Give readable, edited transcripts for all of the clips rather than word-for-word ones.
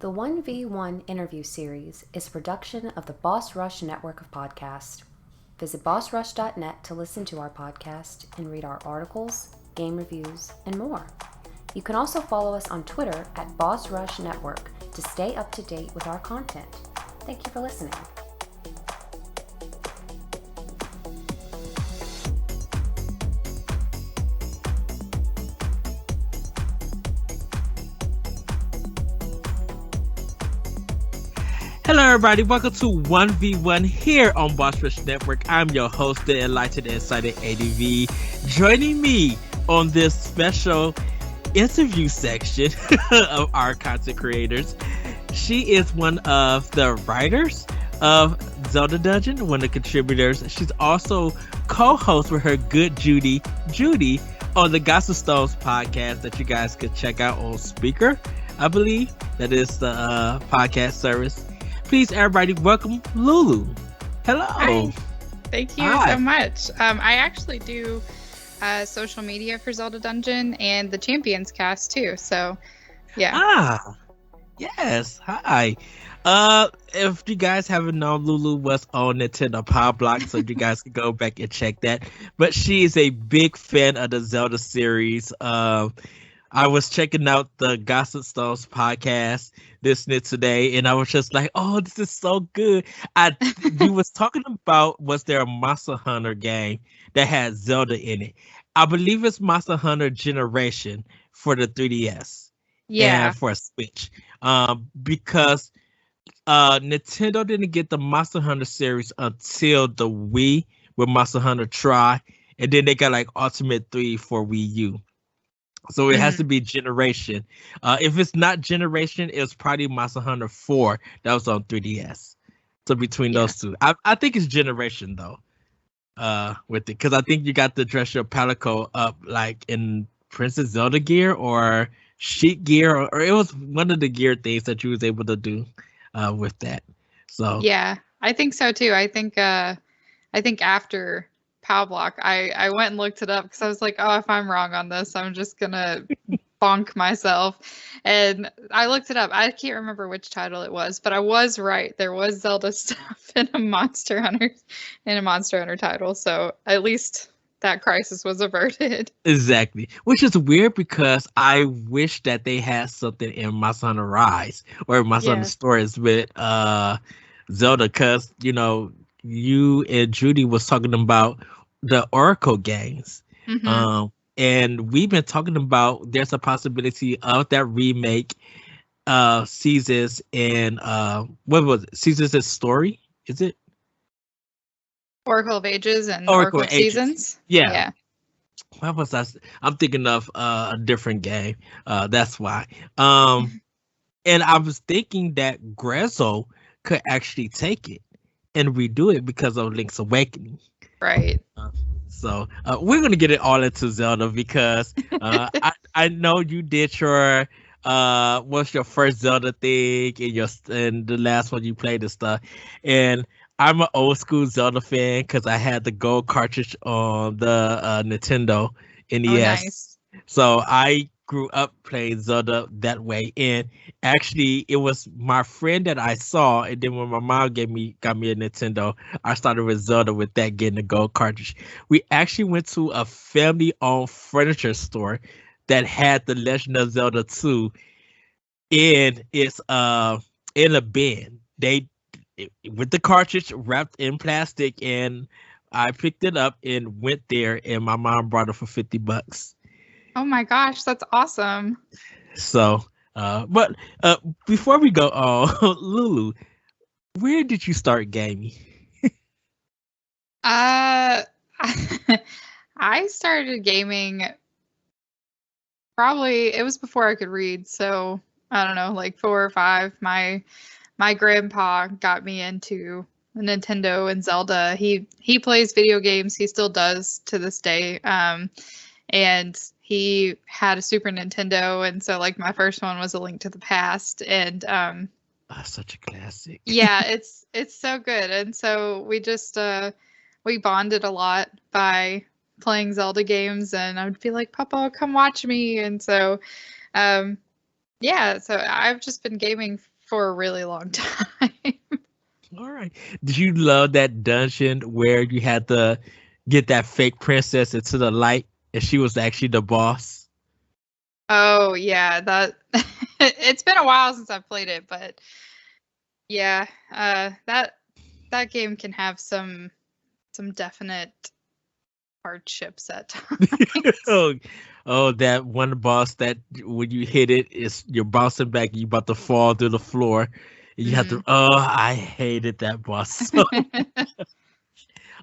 The 1v1 interview series is a production of the Boss Rush network of podcasts. Visit bossrush.net to listen to our podcast and read our articles, game reviews, and more. You can also follow us on Twitter at Boss Rush Network to stay up to date with our content. Thank you for listening. Hello, everybody. Welcome to 1v1 here on Boss Rush Network. I'm your host, the Enlightened Insider ADV. Joining me on this special interview section of our content creators, she is one of the writers of Zelda Dungeon, one of the contributors. She's also co-host with her good Judy on the Gossip Stones podcast that you guys could check out on Speaker, I believe. That is the podcast service. Please, everybody, welcome Lulu. Hello. Hi. Thank you so much. I actually do social media for Zelda Dungeon and the Champions cast too. So, yeah. Yes. Hi. If you guys haven't known, Lulu was on Nintendo Power Block, so you guys can go back and check that. But she is a big fan of the Zelda series. I was checking out the Gossip Stones podcast, listening today, and I was just like, "Oh, this is so good." You was talking about, was there a Monster Hunter game that had Zelda in it? I believe it's Monster Hunter Generation for the 3DS, and for a Switch. Because Nintendo didn't get the Monster Hunter series until the Wii with Monster Hunter Tri, and then they got like Ultimate 3 for Wii U. So it has to be Generation. If it's not Generation, it's probably Monster Hunter 4 that was on 3DS. So between those two, I think it's Generation though. With it, because I think you got to dress your Palico up like in Princess Zelda gear or Sheik gear, or it was one of the gear things that you was able to do with that. So yeah, I think so too. I think after Pow Block, I went and looked it up because I was like, oh, if I'm wrong on this, I'm just gonna bonk myself. And I looked it up. I can't remember which title it was, but I was right. There was Zelda stuff in a Monster Hunter title. So at least that crisis was averted. Exactly. Which is weird because I wish that they had something in Monster Hunter Rise or Monster Hunter Stories with Zelda, because you and Judy was talking about the Oracle games. And we've been talking about there's a possibility of that remake Seasons in what was it? Seasons and Story? Is it? Oracle of Ages and Oracle of Seasons. Yeah. What was that? I'm thinking of a different game. That's why. And I was thinking that Grezzo could actually take it and redo it because of Link's Awakening. Right. So we're gonna get it all into Zelda because I know you did your what's your first Zelda thing and the last one you played and stuff, and I'm an old school Zelda fan because I had the gold cartridge on the Nintendo NES. Oh, nice. So I grew up playing Zelda that way, and actually it was my friend that I saw, and then when my mom got me a Nintendo, I started with Zelda with that, getting the gold cartridge. We actually went to a family-owned furniture store that had the Legend of Zelda 2 in its in a bin. With the cartridge wrapped in plastic, and I picked it up and went there, and my mom brought it for $50. Oh my gosh, that's awesome. So, but before we go on, Lulu, where did you start gaming? I started gaming probably, it was before I could read, so I don't know, like 4 or 5. My grandpa got me into Nintendo and Zelda. He plays video games. He still does to this day. And he had a Super Nintendo, and so like my first one was A Link to the Past, and such a classic. Yeah, it's so good. And so we just we bonded a lot by playing Zelda games, and I would be like, Papa, come watch me. And so yeah, so I've just been gaming for a really long time. All right. Did you love that dungeon where you had to get that fake princess into the light and she was actually the boss? Oh yeah, that it's been a while since I've played it, but yeah, that game can have some definite hardships at times. oh, oh, that one boss that when you hit it, it's you're bouncing back, you about to fall through the floor. And you have to. Mhm. Oh, I hated that boss so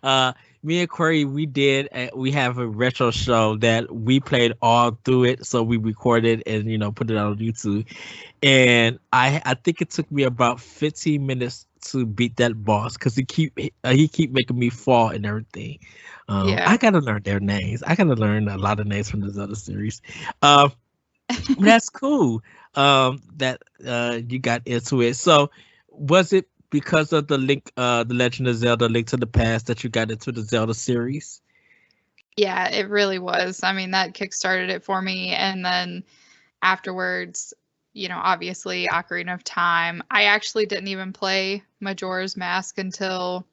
Uh, me and Corey, we have a retro show that we played all through it. So we recorded and put it on YouTube. And I think it took me about 15 minutes to beat that boss because he keep making me fall and everything. Yeah. I gotta learn their names. I gotta learn a lot of names from this other series. Um, that's cool. That you got into it. So was it because of the Legend of Zelda: Link to the Past that you got into the Zelda series? Yeah, it really was. I mean, that kickstarted it for me. And then afterwards, obviously Ocarina of Time. I actually didn't even play Majora's Mask until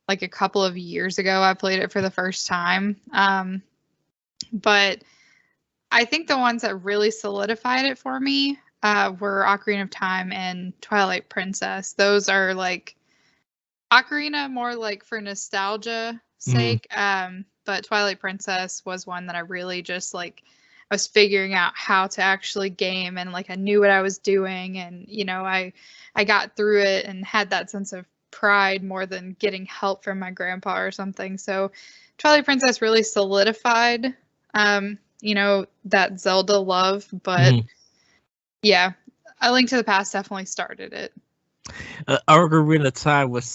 like a couple of years ago. I played it for the first time. But I think the ones that really solidified it for me were Ocarina of Time and Twilight Princess. Those are like Ocarina more like for nostalgia Mhm. sake. But Twilight Princess was one that I really just like I was figuring out how to actually game and like I knew what I was doing and I got through it and had that sense of pride more than getting help from my grandpa or something. So Twilight Princess really solidified that Zelda love, but Mhm. yeah, A Link to the Past definitely started it. Ocarina of Time was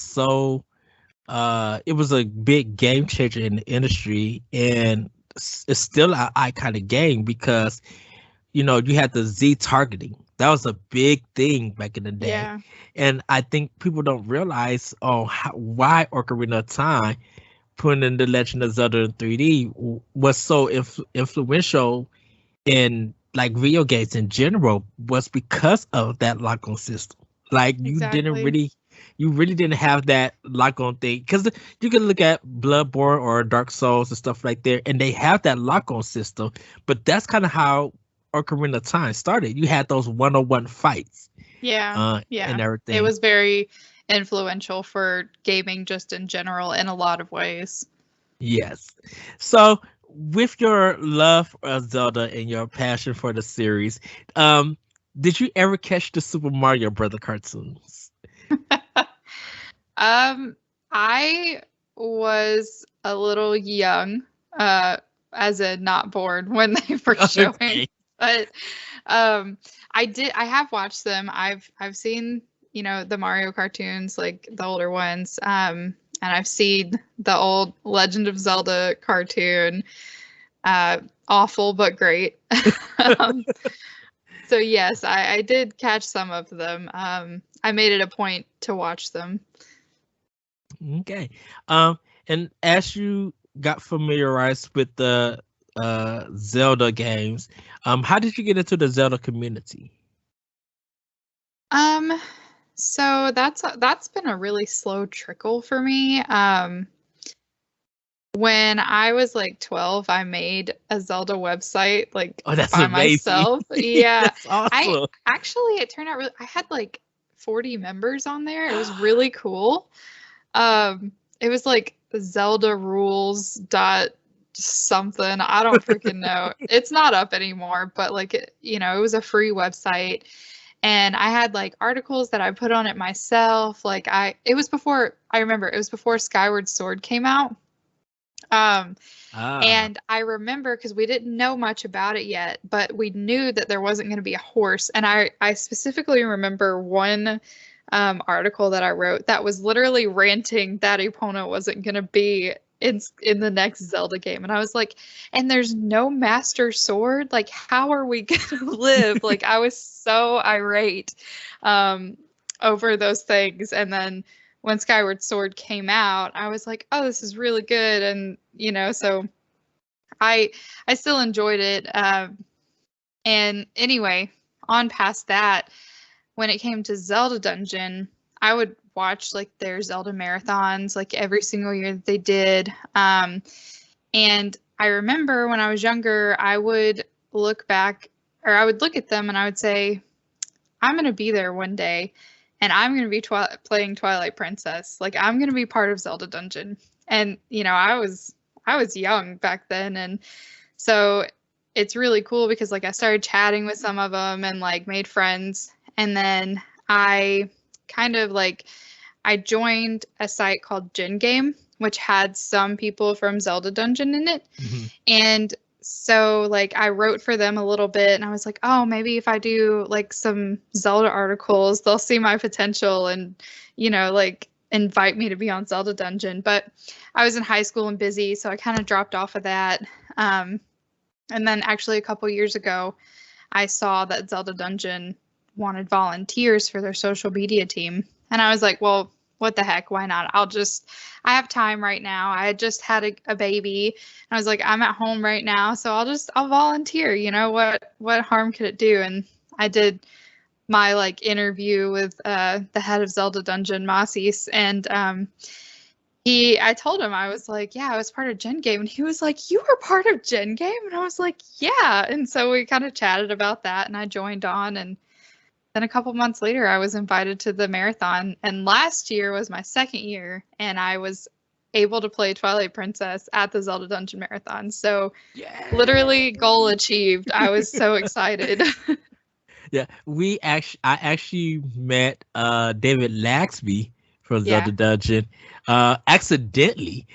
it was a big game changer in the industry, and it's still an iconic game because you had the Z targeting. That was a big thing back in the day, Yeah. and I think people don't realize why Ocarina of Time putting in the Legend of Zelda in 3D was so influential in like video games in general was because of that lock-on system. Like Exactly. you really didn't have that lock-on thing because you can look at Bloodborne or Dark Souls and stuff like there, and they have that lock-on system. But that's kind of how Ocarina of Time started. You had those one-on-one fights, Yeah. and Yeah. It everything. was very influential for gaming just in general in a lot of ways. Yes. So, with your love of Zelda and your passion for the series, um, did you ever catch the Super Mario Brother cartoons? I was a little young, uh, as a not born when they were showing, Okay. but I have watched them. I've seen, the Mario cartoons, like the older ones. And I've seen the old Legend of Zelda cartoon. Awful but great. um, so yes, I did catch some of them. I made it a point to watch them. Okay. And as you got familiarized with the Zelda games, how did you get into the Zelda community? Um, so that's been a really slow trickle for me. When I was like 12, I made a Zelda website like Oh, that's by amazing. myself. Yeah. That's I awesome. actually it turned out really I had like 40 members on there. It was really cool. It was like Zelda rules dot something. I don't freaking know. It's not up anymore, but like it was a free website and I had like articles that I put on it myself. Like it was before I remember it was before Skyward Sword came out. Um Ah. and I remember because we didn't know much about it yet, but we knew that there wasn't going to be a horse. And I specifically remember one article that I wrote that was literally ranting that Epona wasn't going to be in the next Zelda game. And I was like, and there's no Master Sword? Like, how are we going to live? Like, I was so irate um, over those things. And then when Skyward Sword came out, I was like, oh, this is really good. And, so I I still enjoyed it. And anyway, on past that, when it came to Zelda Dungeon, I would watch like their Zelda marathons like every single year that they did. And I remember when I was younger, I would look back, or I would look at them and I would say, I'm going to be there one day and I'm going to be playing Twilight Princess. Like I'm going to be part of Zelda Dungeon. And I was young back then, and so it's really cool because like I started chatting with some of them and like made friends, and then I kind of like I joined a site called Gen Game, which had some people from Zelda Dungeon in it. Mm-hmm. And so like I wrote for them a little bit, and I was like, oh, maybe if I do like some Zelda articles, they'll see my potential and like invite me to be on Zelda Dungeon. But I was in high school and busy, so I kind of dropped off of that. And then actually a couple years ago, I saw that Zelda Dungeon wanted volunteers for their social media team. And I was like, well, what the heck? Why not? I have time right now. I had just had a baby. And I was like, I'm at home right now, so I'll volunteer. What harm could it do? And I did my like interview with the head of Zelda Dungeon, Masis, and I told him, I was like, yeah, I was part of Gen Game. And he was like, you were part of Gen Game? And I was like, yeah. And so we kind of chatted about that, and I joined on. And then a couple months later, I was invited to the marathon. And last year was my second year, and I was able to play Twilight Princess at the Zelda Dungeon Marathon. So literally goal achieved. I was so excited. Yeah, I actually met David Laxby from Zelda Dungeon accidentally.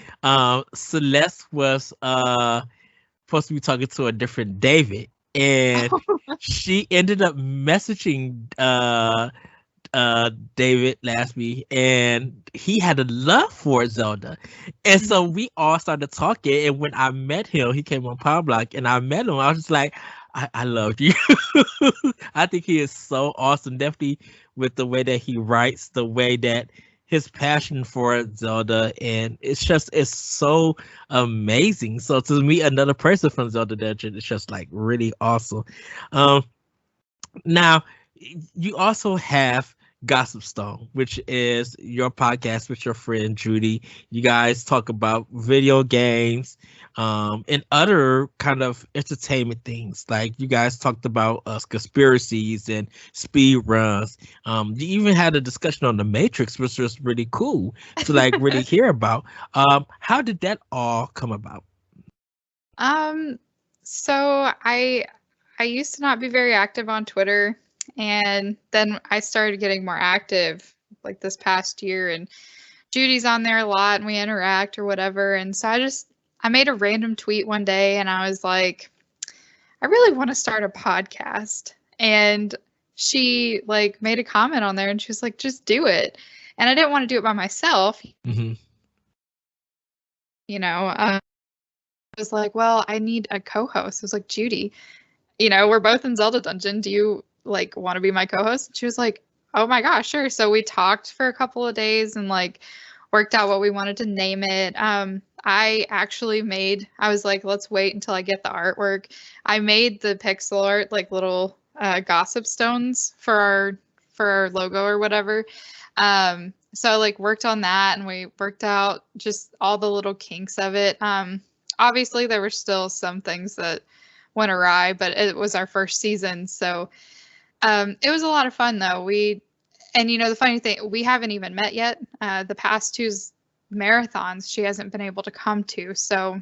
Celeste was supposed to be talking to a different David, and she ended up messaging David Laxby, and he had a love for Zelda, and so we all started talking. And when I met him, he came on Power Block, and I met him. I was just like, I love you. I think he is so awesome. Definitely with the way that he writes, the way that his passion for Zelda, and it's so amazing. So to meet another person from Zelda Dungeon, it's just like really awesome. Now you also have Gossip Stone, which is your podcast with your friend Judy. You guys talk about video games and other kind of entertainment things. Like you guys talked about conspiracies and speed runs. You even had a discussion on the Matrix, which was really cool to like really hear about. How did that all come about? So I used to not be very active on Twitter. And then I started getting more active like this past year, and Judy's on there a lot and we interact or whatever. And so I made a random tweet one day, and I was like, I really want to start a podcast. And she like made a comment on there, and she was like, just do it. And I didn't want to do it by myself. Mm-hmm. I was like, well, I need a co-host. I was like, Judy, we're both in Zelda Dungeon. Do you like want to be my co-host? She was like, oh my gosh, sure. So we talked for a couple of days and like worked out what we wanted to name it. I was like, let's wait until I get the artwork. I made the pixel art, like little gossip stones for our logo or whatever. So I like worked on that, and we worked out just all the little kinks of it. Obviously there were still some things that went awry, but it was our first season. So it was a lot of fun though. The funny thing, we haven't even met yet. The past two marathons she hasn't been able to come to. So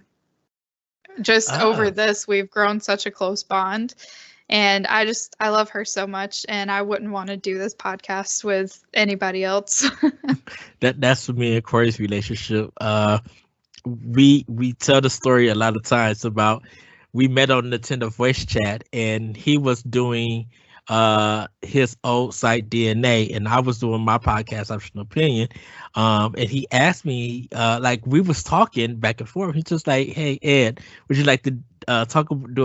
just over this, we've grown such a close bond. And I love her so much, and I wouldn't want to do this podcast with anybody else. That's for me and Corey's relationship. We tell the story a lot of times about we met on Nintendo voice chat, and he was doing his old site DNA, and I was doing my podcast Optional Opinion. And he asked me, like we was talking back and forth. He's just like, hey Ed, would you like to do a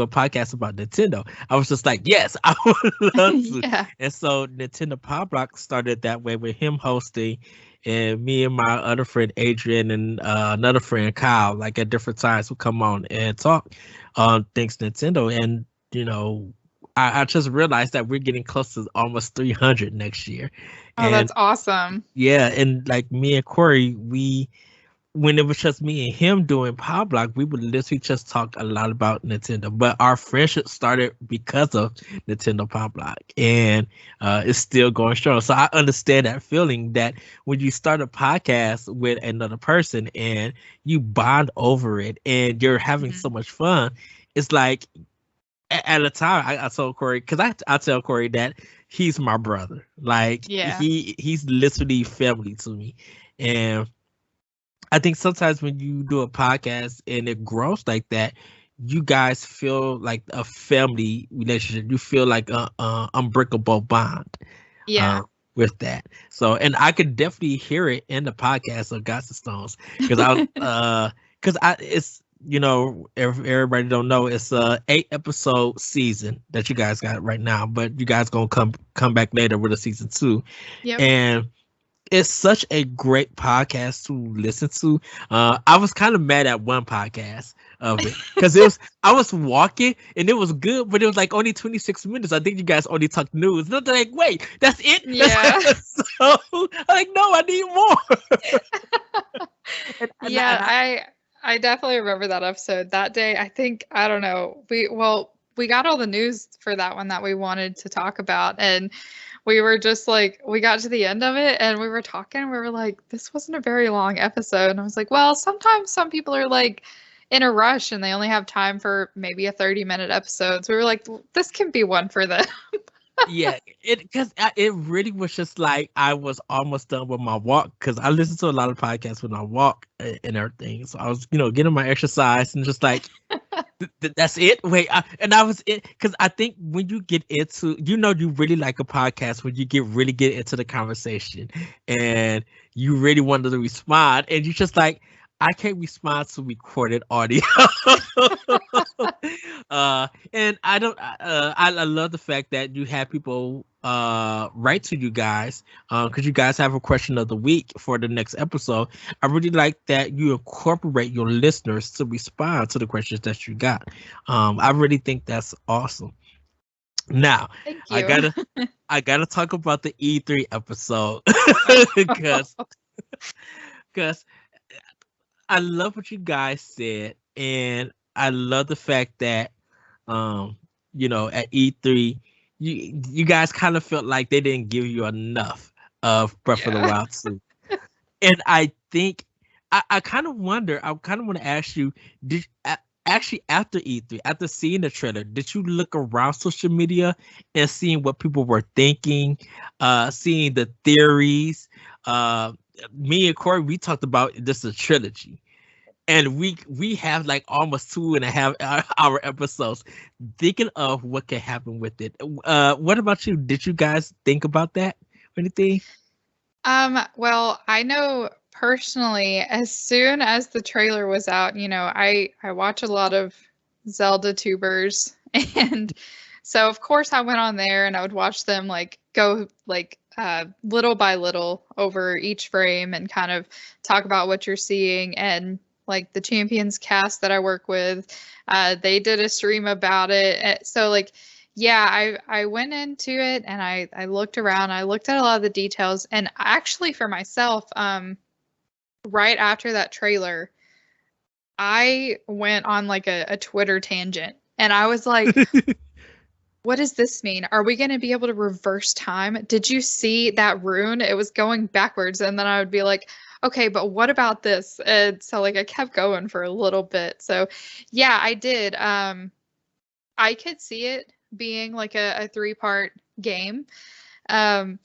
podcast about Nintendo? I was just like, yes, I would love to. Yeah. And so Nintendo Power Block started that way with him hosting, and me and my other friend Adrian and another friend Kyle, like at different times, would come on and talk on things Nintendo. And I just realized that we're getting close to almost 300 next year. Oh, And that's awesome. yeah, and like me and Corey, when it was just me and him doing Power Block, we would literally just talk a lot about Nintendo. But our friendship started because of Nintendo Power Block, and it's still going strong. So I understand that feeling that when you start a podcast with another person and you bond over it, and you're having so Mhm. much fun, it's like at a time I told Corey, because I tell Corey that he's my brother. Like Yeah. he's literally family to me, and I think sometimes when you do a podcast and it grows like that, you guys feel like a family relationship. You feel like a unbreakable bond Yeah. uh, with that. So, and I could definitely hear it in the podcast of Gods and Stones because it's if everybody don't know, it's a 8 episode season that you guys got right now, but you guys gonna come back later with a season 2, Yep. and it's such a great podcast to listen to. I was kind of mad at one podcast of it because I was walking and it was good, but it was like only 26 minutes. I think you guys only talked news. And they're like, wait, that's it? Yeah. So I'm like, no, I need more. Yeah, I definitely remember that episode. That day, I think, I don't know, we got all the news for that one that we wanted to talk about, and we were just like, we got to the end of it and we were talking, we were like, this wasn't a very long episode. And I was like, well, sometimes some people are like in a rush and they only have time for maybe a 30-minute episode. So we were like, this can be one for them. Yeah, it really was just like I was almost done with my walk because I listen to a lot of podcasts when I walk and everything. So I was, getting my exercise and just like, that's it. Wait, and I was it because I think when you get into, you really like a podcast when you really get into the conversation and you really wanted to respond, and you just like, I can't respond to recorded audio. And I don't. I love the fact that you have people write to you guys because you guys have a question of the week for the next episode. I really like that you incorporate your listeners to respond to the questions that you got. I really think that's awesome. Now, Thank I you. gotta talk about the E3 episode because I love what you guys said, and I love the fact that at E3, you guys kind of felt like they didn't give you enough of Breath of the Yeah. Wild 2. And I think I kind of wonder, I kind of want to ask you, actually after E3, after seeing the trailer, did you look around social media and seeing what people were thinking, seeing the theories? Me and Corey, we talked about this a trilogy, and we have like almost 2.5 hour episodes thinking of what could happen with it. What about you? Did you guys think about that or anything? Well, I know personally, as soon as the trailer was out, I watch a lot of Zelda tubers, and so of course I went on there and I would watch them like go like little by little over each frame and kind of talk about what you're seeing. And like the Champions cast that I work with, they did a stream about it. So like, yeah, I went into it and I looked around, I looked at a lot of the details, and actually for myself, right after that trailer, I went on like a Twitter tangent and I was like, what does this mean? Are we going to be able to reverse time? Did you see that rune? It was going backwards. And then I would be like, okay, but what about this? And so like I kept going for a little bit. So yeah, I did. I could see it being like a 3-part game. Um,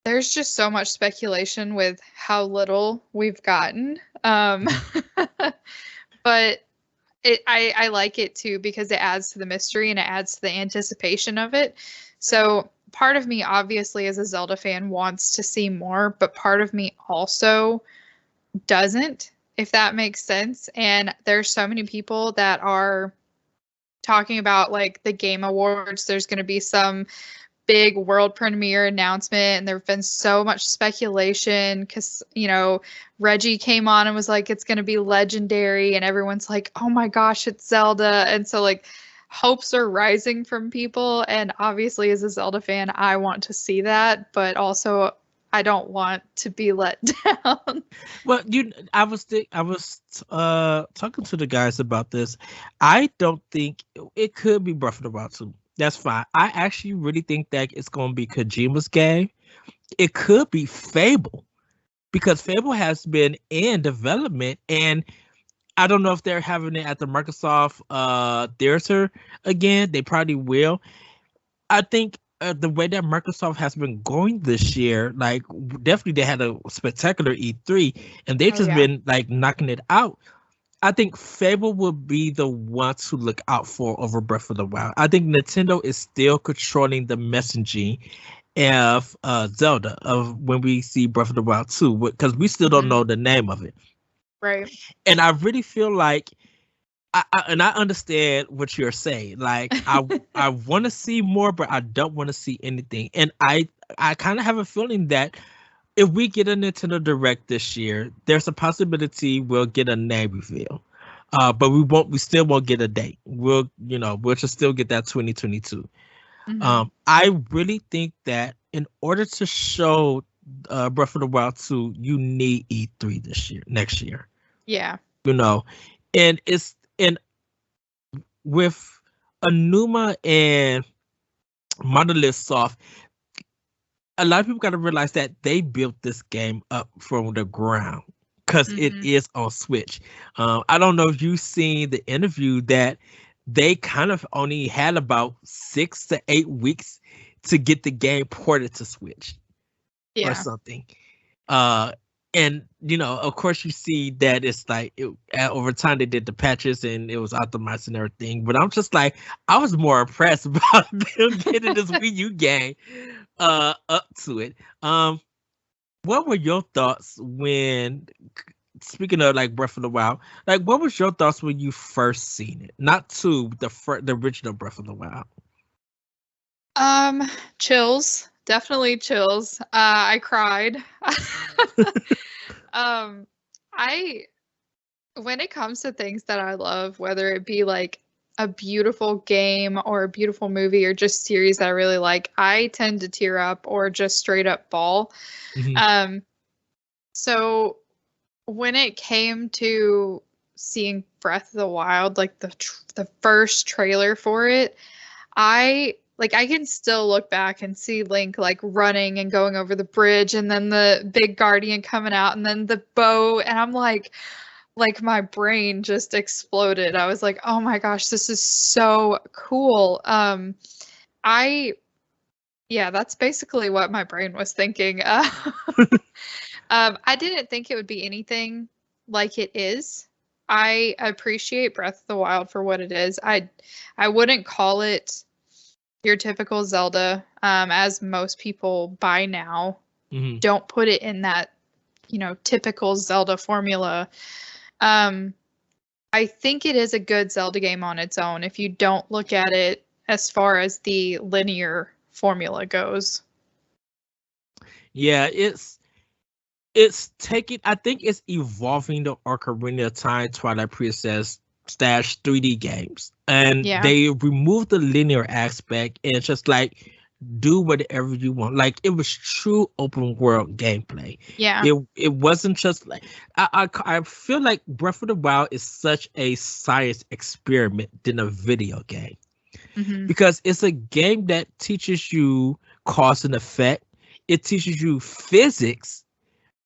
there's just so much speculation with how little we've gotten. But I like it too because it adds to the mystery and it adds to the anticipation of it. So part of me, obviously, as a Zelda fan, wants to see more, but part of me also doesn't, if that makes sense. And there's so many people that are talking about like the Game Awards. There's going to be some big world premiere announcement, and there've been so much speculation because Reggie came on and was like, it's going to be legendary, and everyone's like, oh my gosh, it's Zelda. And so like hopes are rising from people, and obviously as a Zelda fan, I want to see that, but also I don't want to be let down. Well, I was talking to the guys about this. I don't think it could be Breath of the Wild 2. That's fine. I actually really think that it's going to be Kojima's game. It could be Fable because Fable has been in development, and I don't know if they're having it at the Microsoft theater again. They probably will. I think the way that Microsoft has been going this year, like definitely they had a spectacular E3, and they've just been like knocking it out. I think Fable will be the one to look out for over Breath of the Wild. I think Nintendo is still controlling the messaging of Zelda of when we see Breath of the Wild 2, because we still don't know the name of it. Right. And I really feel like and I understand what you're saying. Like I want to see more, but I don't want to see anything. And I kind of have a feeling that if we get a Nintendo Direct this year, there's a possibility we'll get a name reveal. But we still won't get a date. We'll just still get that 2022. I really think that in order to show Breath of the Wild 2, you need E3 next year. Yeah. And with Anuma and Monolith Soft, a lot of people got to realize that they built this game up from the ground because it is on Switch. I don't know if you've seen the interview that they kind of only had about 6 to 8 weeks to get the game ported to Switch or something. And of course, you see that it's like over time they did the patches and it was optimized and everything. But I'm just like, I was more impressed about them getting this Wii U game up to it. What were your thoughts when, speaking of like Breath of the Wild, like what was your thoughts when you first seen it? Not 2, but the original Breath of the Wild. Chills. Definitely chills. I cried. When it comes to things that I love, whether it be like a beautiful game or a beautiful movie or just series that I really like, I tend to tear up or just straight up bawl. So when it came to seeing Breath of the Wild, like the first trailer for it, I can still look back and see Link like running and going over the bridge, and then the big guardian coming out, and then the bow, and I'm like my brain just exploded. I was like, oh my gosh, this is so cool. That's basically what my brain was thinking. I didn't think it would be anything like it is. I appreciate Breath of the Wild for what it is. I wouldn't call it your typical Zelda, as most people by now don't put it in that, typical Zelda formula. I think it is a good Zelda game on its own if you don't look at it as far as the linear formula goes. Yeah, it's taking, I think it's evolving the Ocarina of Time Twilight Princess / 3D games. And they removed the linear aspect and it's just like, do whatever you want. Like, it was true open world gameplay. Yeah. It wasn't just like, I feel like Breath of the Wild is such a science experiment than a video game. Because it's a game that teaches you cause and effect. It teaches you physics.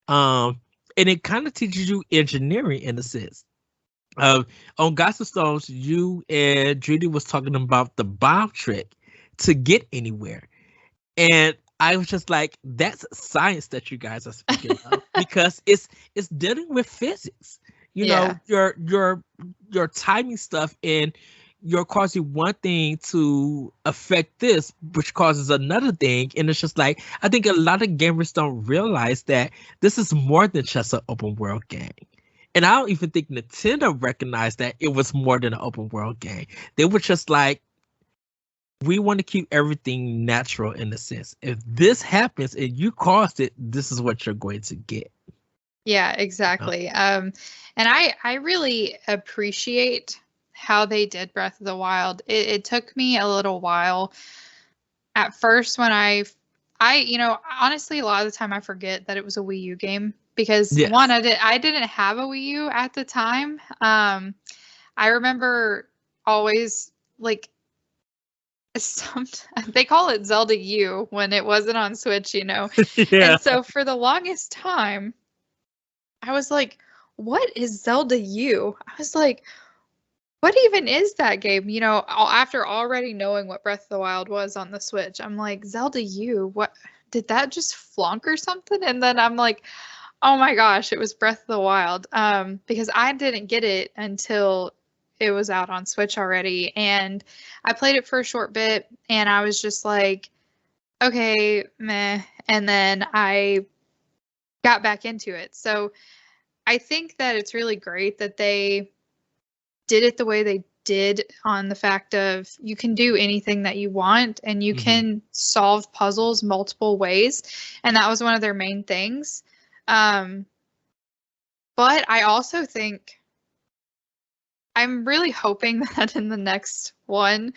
And it kind of teaches you engineering in a sense. On Gods of Stones, you and Judy was talking about the bomb trick to get anywhere. And I was just like, that's science that you guys are speaking of, because it's dealing with physics. Your timing stuff, and you're causing one thing to affect this, which causes another thing. And it's just like, I think a lot of gamers don't realize that this is more than just an open world game. And I don't even think Nintendo recognized that it was more than an open world game. They were just like, we want to keep everything natural in a sense. If this happens and you caused it, this is what you're going to get. Yeah, exactly. And I really appreciate how they did Breath of the Wild. It took me a little while at first when honestly, a lot of the time I forget that it was a Wii U game because Yes. one, I didn't have a Wii U at the time. I remember always like they call it Zelda U when it wasn't on Switch, Yeah. And so for the longest time, I was like, what is Zelda U? I was like, what even is that game? After already knowing what Breath of the Wild was on the Switch, I'm like, Zelda U, what did that just flunk or something? And then I'm like, oh my gosh, it was Breath of the Wild. Because I didn't get it until it was out on Switch already. And I played it for a short bit and I was just like, okay, meh. And then I got back into it. So I think that it's really great that they did it the way they did on the fact of you can do anything that you want and you can solve puzzles multiple ways. And that was one of their main things. But I also think I'm really hoping that in the next one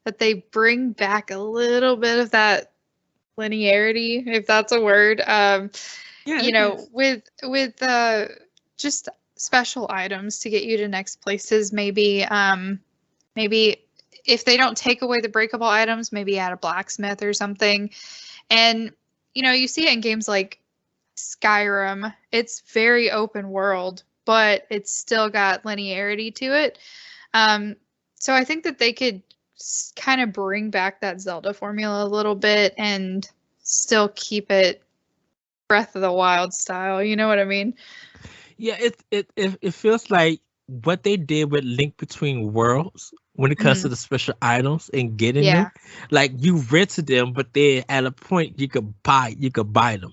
that they bring back a little bit of that linearity, if that's a word. With just special items to get you to next places. Maybe if they don't take away the breakable items, maybe add a blacksmith or something. And you see it in games like Skyrim. It's very open world, but it's still got linearity to it. So I think that they could kind of bring back that Zelda formula a little bit and still keep it Breath of the Wild style. You know what I mean? Yeah, it feels like what they did with Link Between Worlds when it comes to the special items and getting them. Like you rented them, but then at a point you could buy them.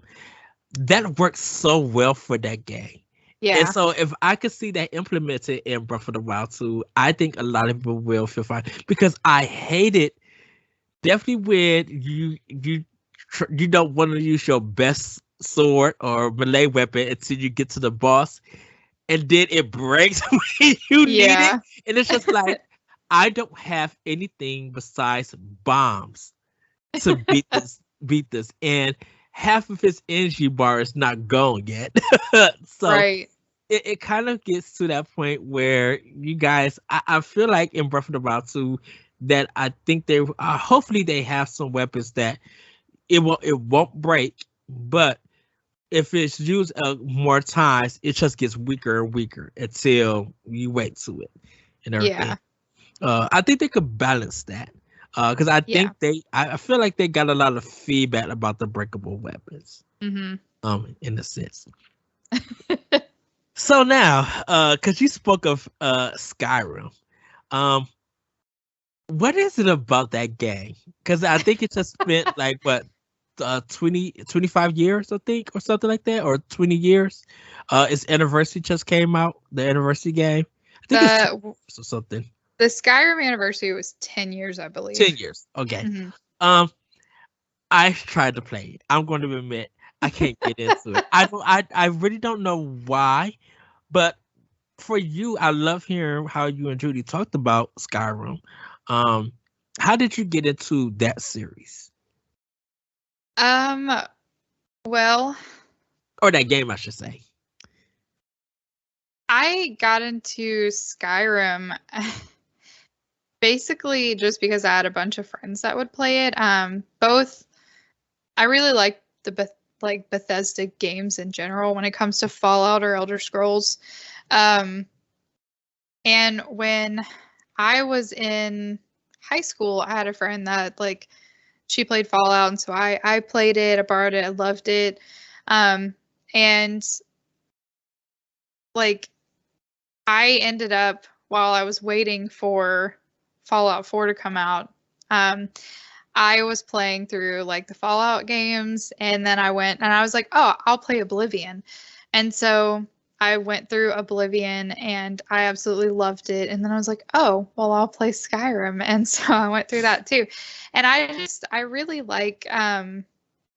That works so well for that game. Yeah. And so if I could see that implemented in Breath of the Wild 2, I think a lot of people will feel fine. Because I hate it definitely when you don't want to use your best sword or melee weapon until you get to the boss, and then it breaks when you need it, and it's just like I don't have anything besides bombs to beat this, and half of his energy bar is not gone yet. So right. It kind of gets to that point where you guys, I feel like in Breath of the Wild 2 that I think they hopefully they have some weapons that it won't break, but if it's used more times, it just gets weaker and weaker until you wait to it and everything. I think they could balance that because I think I feel like they got a lot of feedback about the breakable weapons. In a sense. So now, because you spoke of Skyrim, what is it about that game? Because I think it just spent like what 25 years, I think, or something like that, or 20 years. Its anniversary just came out, the anniversary game. I think it's 10 years or something. The Skyrim anniversary was 10 years, I believe. 10 years. Okay. I tried to play it. I'm going to admit I can't get into it. I really don't know why, but for you, I love hearing how you and Judy talked about Skyrim. How did you get into that series? Well, or that game, I should say. I got into Skyrim basically just because I had a bunch of friends that would play it. I really like the Bethesda games in general when it comes to Fallout or Elder Scrolls. And when I was in high school, I had a friend that she played Fallout, and so I played it, I borrowed it, I loved it. And I ended up, while I was waiting for Fallout 4 to come out, I was playing through the Fallout games, and then I went and I was like, oh, I'll play Oblivion. And so I went through Oblivion and I absolutely loved it. And then I was like, oh, well, I'll play Skyrim. And so I went through that too. And I really like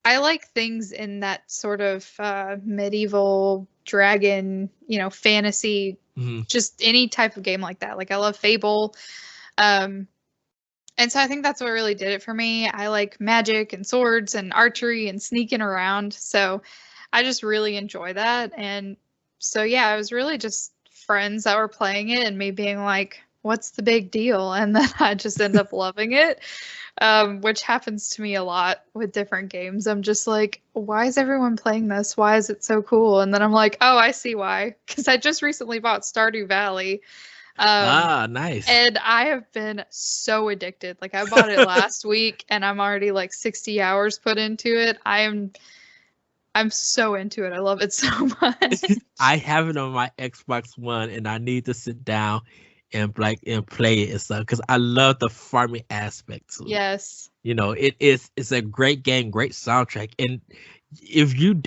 I like things in that sort of medieval dragon, fantasy, just any type of game like that. Like I love Fable. And so I think that's what really did it for me. I like magic and swords and archery and sneaking around. So I just really enjoy that. And so, yeah, it was really just friends that were playing it and me being like, what's the big deal? And then I just end up loving it, which happens to me a lot with different games. I'm just like, why is everyone playing this? Why is it so cool? And then I'm like, oh, I see why. Because I just recently bought Stardew Valley. Nice. And I have been so addicted. Like I bought it last week and I'm already like 60 hours put into it. I'm so into it. I love it so much. I have it on my Xbox One, and I need to sit down and play it and stuff because I love the farming aspect to it. Yes. It's a great game, great soundtrack, and if you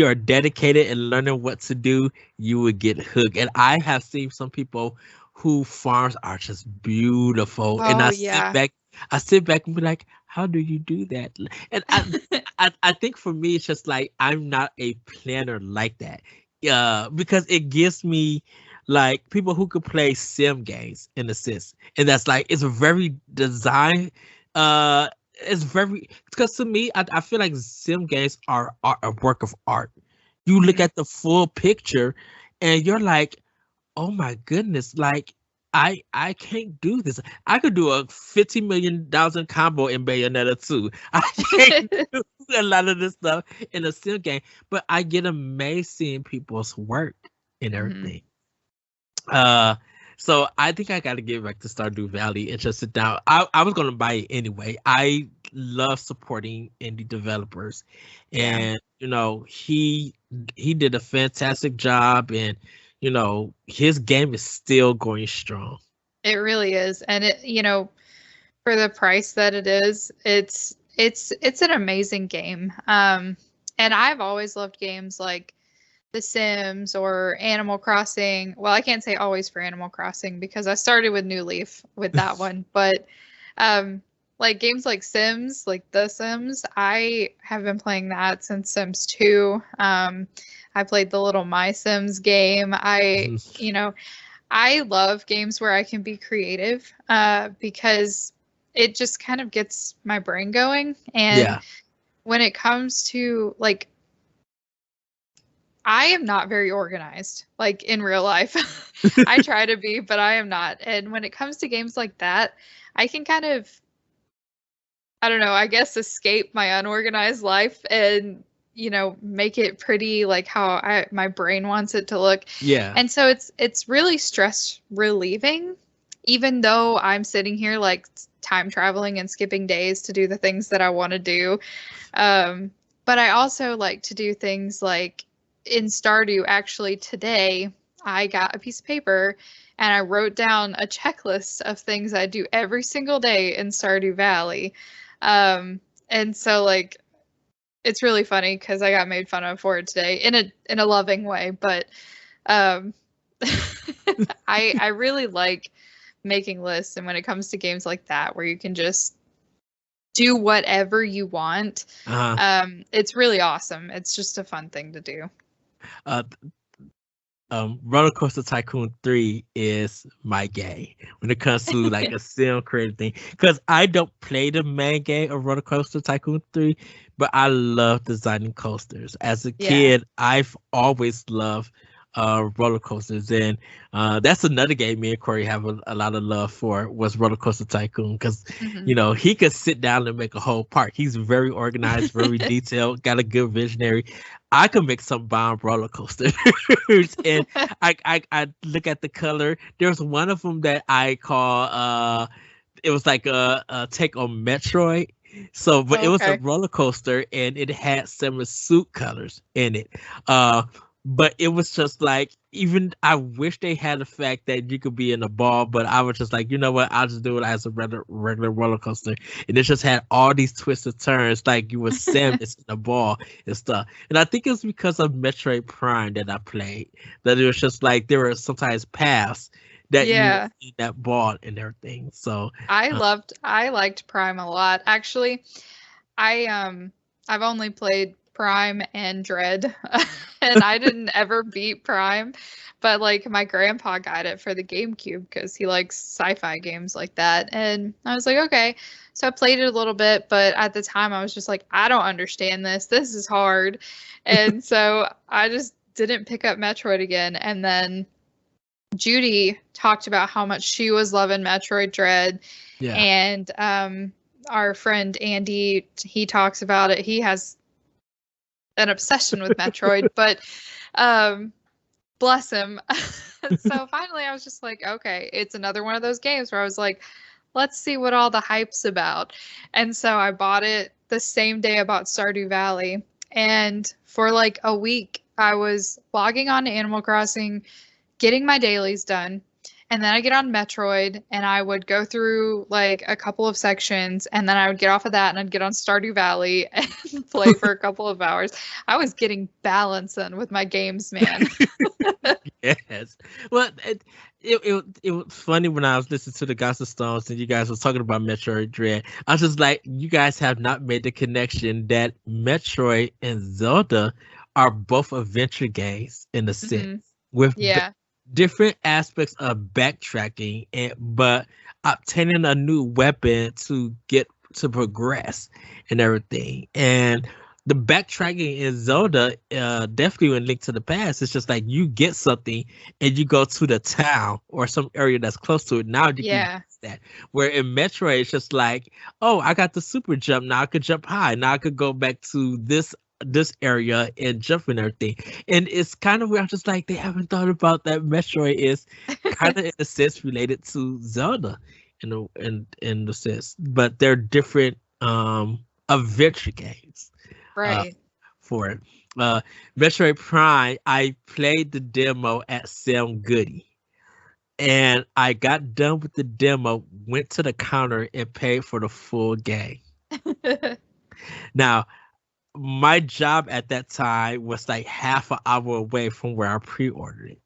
are dedicated and learning what to do, you would get hooked. And I have seen some people who farms are just beautiful, and Oh, yeah. I sit back and be like, how do you do that? And I think for me, it's just like I'm not a planner like that. Because it gives me like people who could play sim games in a sense, and that's like it's very design. It's very because to me, I feel like sim games are a work of art. You look at the full picture, and you're like, oh my goodness, like I can't do this. I could do a $50 million combo in Bayonetta 2. I can't do a lot of this stuff in a sim game, but I get amazed seeing people's work and everything. So I think I got to get back to Stardew Valley and just sit down. I was gonna buy it anyway. I love supporting indie developers, and he did a fantastic job, and his game is still going strong. It really is. And it, for the price that it is, it's an amazing game. And I've always loved games like The Sims or Animal Crossing. Well, I can't say always for Animal Crossing because I started with New Leaf with that one, but like games like Sims, like The Sims, I have been playing that since Sims 2. I played the little My Sims game. I love games where I can be creative because it just kind of gets my brain going. And when it comes to like, I am not very organized, like in real life. I try to be, but I am not. And when it comes to games like that, I can kind of, I don't know, I guess escape my unorganized life and make it pretty like how my brain wants it to look. Yeah. And so it's really stress relieving, even though I'm sitting here like time traveling and skipping days to do the things that I want to do. But I also like to do things like in Stardew, actually today, I got a piece of paper and I wrote down a checklist of things I do every single day in Stardew Valley. And so like, it's really funny because I got made fun of for it today in a loving way, but I really like making lists, and when it comes to games like that where you can just do whatever you want, it's really awesome. It's just a fun thing to do. Roller Coaster Tycoon 3 is my game when it comes to like a sim creative thing, because I don't play the main game of Roller Coaster Tycoon 3, but I love designing coasters. As a kid, I've always loved roller coasters, and that's another game me and Corey have a lot of love for, was Roller Coaster Tycoon, because he could sit down and make a whole park. He's very organized, very detailed, got a good visionary. I could make some bomb roller coasters, and I look at the color. There's one of them that I call it was like a take on Metroid. So, but it was a roller coaster, and it had summer suit colors in it. But it was just like, even I wish they had the fact that you could be in a ball, but I was just like, you know what? I'll just do it as a regular roller coaster. And it just had all these twisted turns, like you were Samus in a ball and stuff. And I think it was because of Metroid Prime that I played, that it was just like there were sometimes paths that you would see that ball and everything. So I liked Prime a lot. Actually, I I've only played Prime and Dread, and I didn't ever beat Prime, but like my grandpa got it for the GameCube because he likes sci-fi games like that, and I was like, okay. So I played it a little bit, but at the time I was just like, I don't understand this. This is hard, and so I just didn't pick up Metroid again. And then Judy talked about how much she was loving Metroid Dread, Yeah. and our friend Andy, he talks about it. He has an obsession with Metroid, but bless him. So finally I was just like, okay, it's another one of those games where I was like, let's see what all the hype's about. And so I bought it the same day I bought Stardew Valley. And for like a week, I was logging on to Animal Crossing, getting my dailies done. And then I get on Metroid and I would go through like a couple of sections and then I would get off of that and I'd get on Stardew Valley and play for a couple of hours. I was getting balancing with my games, man. Yes. Well, it was funny when I was listening to the Gospel Stones and you guys was talking about Metroid Dread. I was just like, you guys have not made the connection that Metroid and Zelda are both adventure games in a sense with Yeah. different aspects of backtracking, but obtaining a new weapon to get to progress and everything. And the backtracking in Zelda, definitely in Link to the Past, it's just like you get something and you go to the town or some area that's close to it. Now you can use that. Where in Metroid, it's just like, oh, I got the super jump. Now I could jump high. Now I could go back to this area and jump and everything. And it's kind of weird. I'm just like, they haven't thought about that Metroid is kind of in a sense related to Zelda in the sense. But they're different adventure games. Right. For it. Metroid Prime, I played the demo at Sam Goody. And I got done with the demo, went to the counter and paid for the full game. Now, my job at that time was like half an hour away from where I pre-ordered it.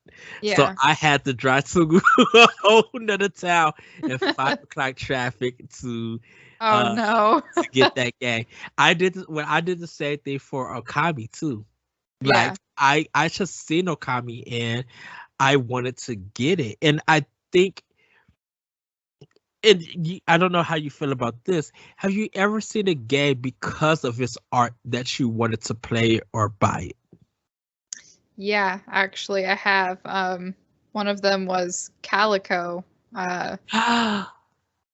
Yeah. So I had to drive to a whole nother town in 5 o'clock traffic to no. to get that game. I did the same thing for Okami too. Like I just seen Okami and I wanted to get it. And I think I don't know how you feel about this. Have you ever seen a game because of its art that you wanted to play or buy it? Yeah, actually, I have. One of them was Calico. Yeah,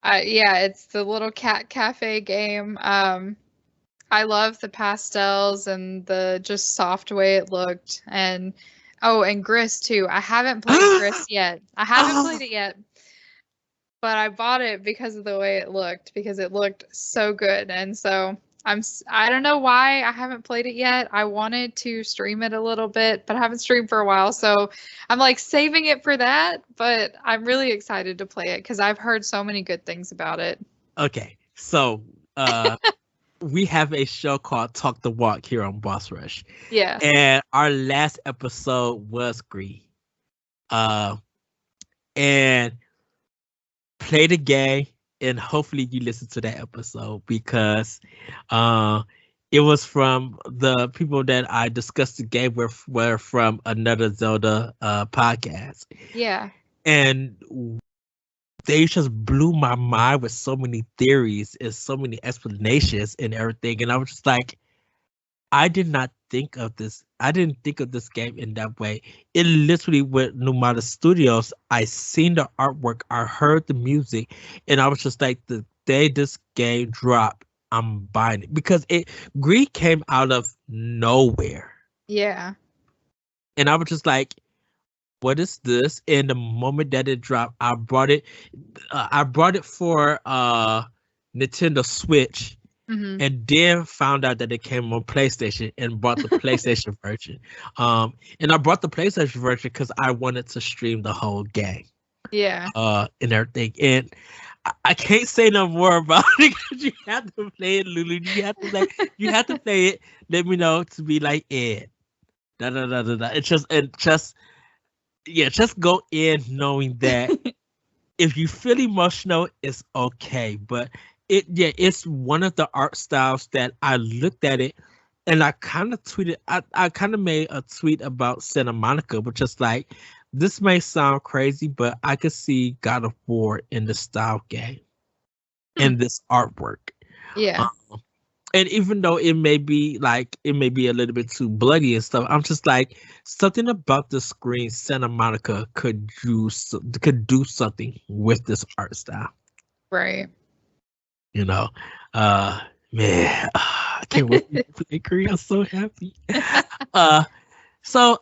it's the little cat cafe game. I love the pastels and the just soft way it looked. And Gris too. I haven't played Gris yet. I haven't played it yet. But I bought it because of the way it looked, because it looked so good. And so I don't know why I haven't played it yet. I wanted to stream it a little bit, but I haven't streamed for a while. So I'm like saving it for that, but I'm really excited to play it because I've heard so many good things about it. Okay. So we have a show called Talk the Walk here on Boss Rush. Yeah. And our last episode was Gris. And play the game and hopefully you listen to that episode because it was from the people that I discussed the game with were from another Zelda podcast. Yeah. And they just blew my mind with so many theories and so many explanations and everything. And I was just like, I did not think of this. I didn't think of this game in that way. It literally with Numata Studios. I seen the artwork, I heard the music, and I was just like, the day this game dropped, I'm buying it because Greed came out of nowhere. Yeah. And I was just like, what is this? And the moment that it dropped, I brought it. I brought it for Nintendo Switch. Mm-hmm. And then found out that it came on PlayStation and bought the PlayStation version. And I bought the PlayStation version because I wanted to stream the whole game. Yeah. And everything. And I can't say no more about it because you have to play it, Lulu. You have to play it. Let me know to be like Ed. Da da da da da. It's just go in knowing that if you feel emotional, it's okay. But it's one of the art styles that I looked at it and I kind of tweeted. I kind of made a tweet about Santa Monica, but just like this may sound crazy, but I could see God of War in the style game Hmm. and this artwork. Yeah. Um, and even though it may be a little bit too bloody and stuff, I'm just like something about the screen. Santa Monica could do something with this art style. Right. You know, uh, man, I can't wait to play Korea. I'm so happy. Uh, so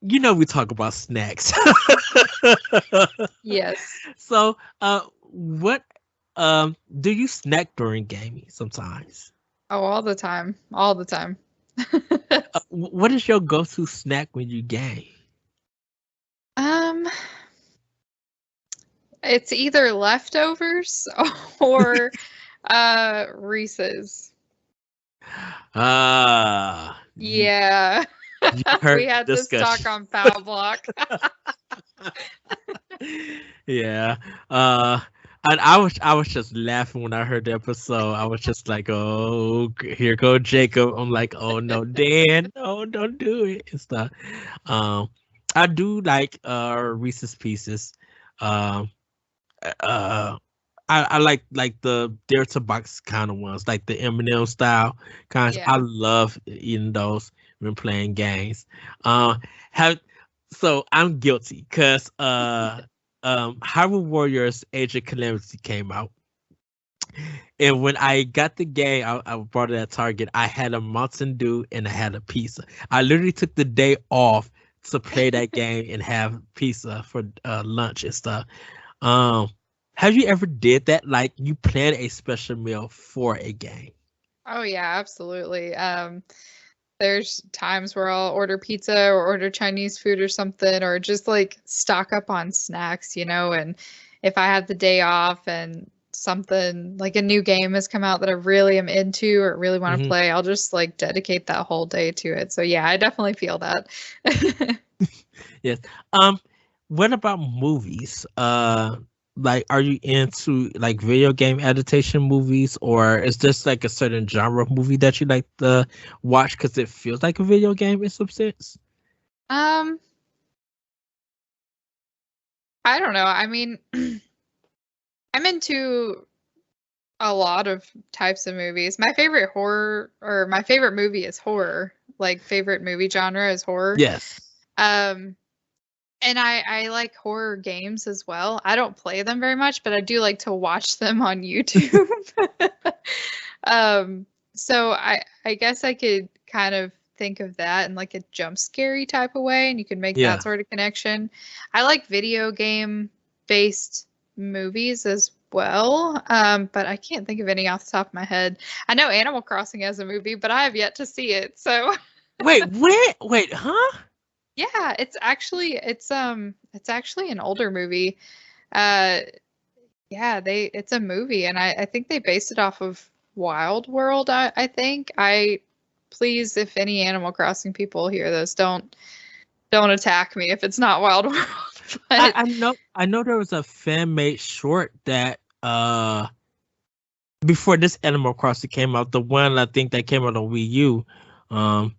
we talk about snacks. Yes. So, what do you snack during gaming sometimes? Oh, all the time. All the time. What is your go-to snack when you game? Um, it's either leftovers or Reese's. Ah, Yeah. you We heard had this discussion. talk on Pow Block. Yeah. And I was just laughing when I heard the episode. I was just like, oh, here go Jacob. I'm like, oh no, Dan, no, don't do it and stuff. Um, I do like Reese's Pieces. Um, uh, I like the Delta box kind of ones, like the M&M style kinds. I Yeah. love eating those when playing games. Have so I'm guilty because Hyrule Warriors Age of Calamity came out, and when I got the game, I bought it at Target. I had a Mountain Dew and I had a pizza. I literally took the day off to play that game and have pizza for lunch and stuff. Um, have you ever did that? Like you planned a special meal for a game? Oh yeah, absolutely. There's times where I'll order pizza or order Chinese food or something, or just like stock up on snacks, and if I have the day off and something like a new game has come out that I really am into or really want to Hmm. play, I'll just like dedicate that whole day to it. So yeah, I definitely feel that. Yes. Um, what about movies? Like, are you into like video game adaptation movies, or is this like a certain genre of movie that you like to watch because it feels like a video game in some sense? Um, I don't know. I mean, I'm into a lot of types of movies. My favorite movie is horror. Like favorite movie genre is horror. Yes. Um, and I like horror games as well. I don't play them very much, but I do like to watch them on YouTube. Um, so I guess I could kind of think of that in like a jump scary type of way, and you could make that Yeah. sort of connection. I like video game based movies as well, but I can't think of any off the top of my head. I know Animal Crossing has a movie, but I have yet to see it. So Wait, where? Wait, huh? yeah, it's actually an older movie. Uh, yeah, it's a movie, and I think they based it off of Wild World. I think. Please, if any Animal Crossing people hear this, don't attack me if it's not Wild World. I, But I know I know there was a fan made short that before this Animal Crossing came out, the one I think that came out on Wii U, um,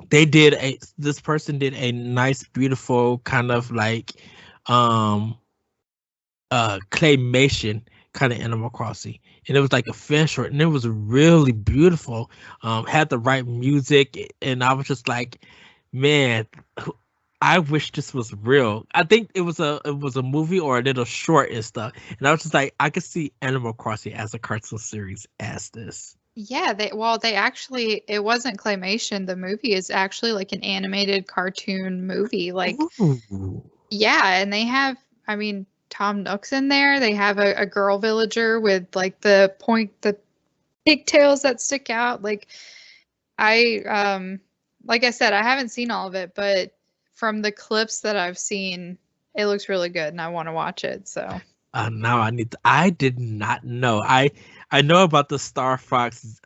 this person did a nice, beautiful kind of like um claymation kind of Animal Crossing. And it was like a fan short and it was really beautiful. Had the right music and I was just like, man, I wish this was real. I think it was a movie or a little short and stuff. And I was just like, I could see Animal Crossing as a cartoon series as this. yeah, they actually it wasn't claymation. The movie is actually like an animated cartoon movie. Like Ooh. yeah, and they have, I mean, Tom Nook's in there. They have a girl villager with like the pigtails that stick out. I like I said, I haven't seen all of it, but from the clips that I've seen, it looks really good and I want to watch it. So Now I did not know. I know about the Star Fox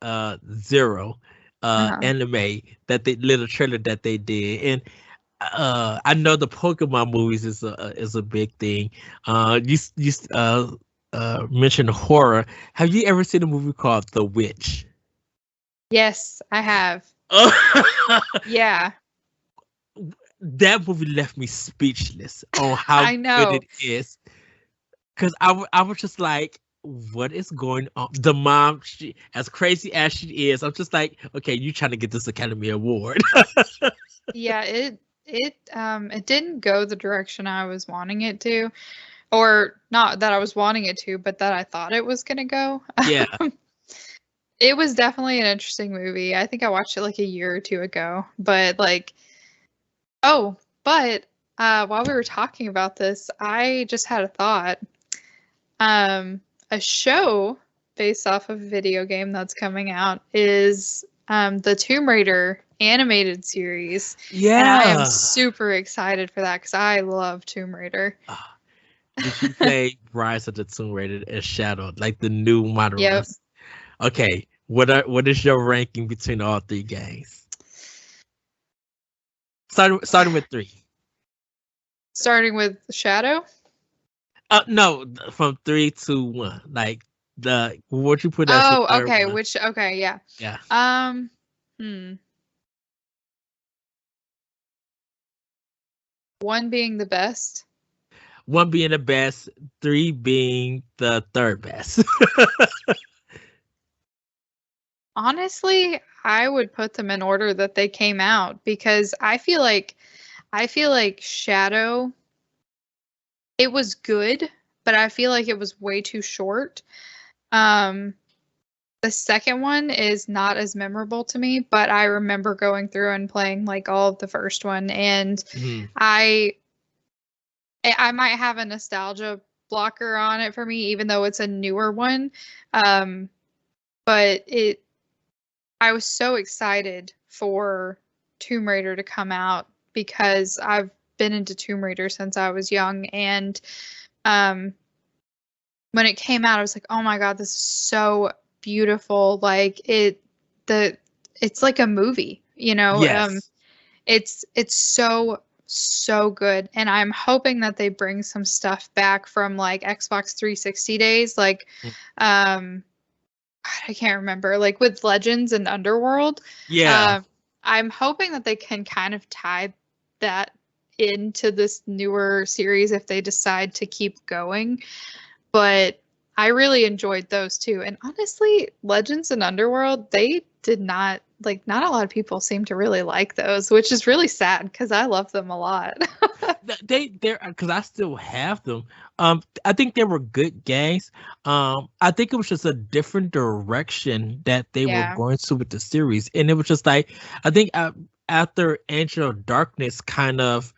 Zero uh-huh. anime that they little trailer that they did, and I know the Pokemon movies is a big thing. You mentioned horror. Have you ever seen a movie called The Witch? Yes, I have. Yeah, That movie left me speechless on how I good know. it is. Because I was just like, what is going on? The mom, she, as crazy as she is, I'm just like, okay, you trying to get this Academy Award. Yeah, it didn't go the direction I was wanting it to, or not that I was wanting it to, but that I thought it was gonna go. Yeah. It was definitely an interesting movie. I think I watched it like a year or two ago, but like, oh, but while we were talking about this, I just had a thought. Um, a show based off of a video game that's coming out is the Tomb Raider animated series, and I am Yeah. super excited for that because I love Tomb Raider. Ah, did you play Rise of the Tomb Raider and Shadow, like the new modern Yep. ones? Okay. What is your ranking between all three games? Starting with three. Starting with Shadow. No, from 3 to 1. Like the what you put as the Oh, third okay. one. Okay, yeah. Yeah. Um, hmm. One being the best. 1 being the best, 3 being the third best. Honestly, I would put them in order that they came out because I feel like Shadow, it was good, but I feel like it was way too short. Um, the second one is not as memorable to me, but I remember going through and playing like all of the first one, and Mhm. I I might have a nostalgia blocker on it for me, even though it's a newer one. Um, but I was so excited for Tomb Raider to come out because I've been into Tomb Raider since I was young, and um, when it came out, I was like, "Oh my God, this is so beautiful!" Like it's like a movie, you know. Yes. It's so good, and I'm hoping that they bring some stuff back from like Xbox 360 days, like Mm. um God, I can't remember, like with Legends and Underworld. Yeah. Um, I'm hoping that they can kind of tie that into this newer series if they decide to keep going. But I really enjoyed those too. And honestly, Legends and Underworld, they did not like, not a lot of people seem to really like those, which is really sad because I love them a lot. They're because I still have them. I think they were good games. I think it was just a different direction that they were Yeah. going to with the series, and it was just like I think after Angel of Darkness kind of,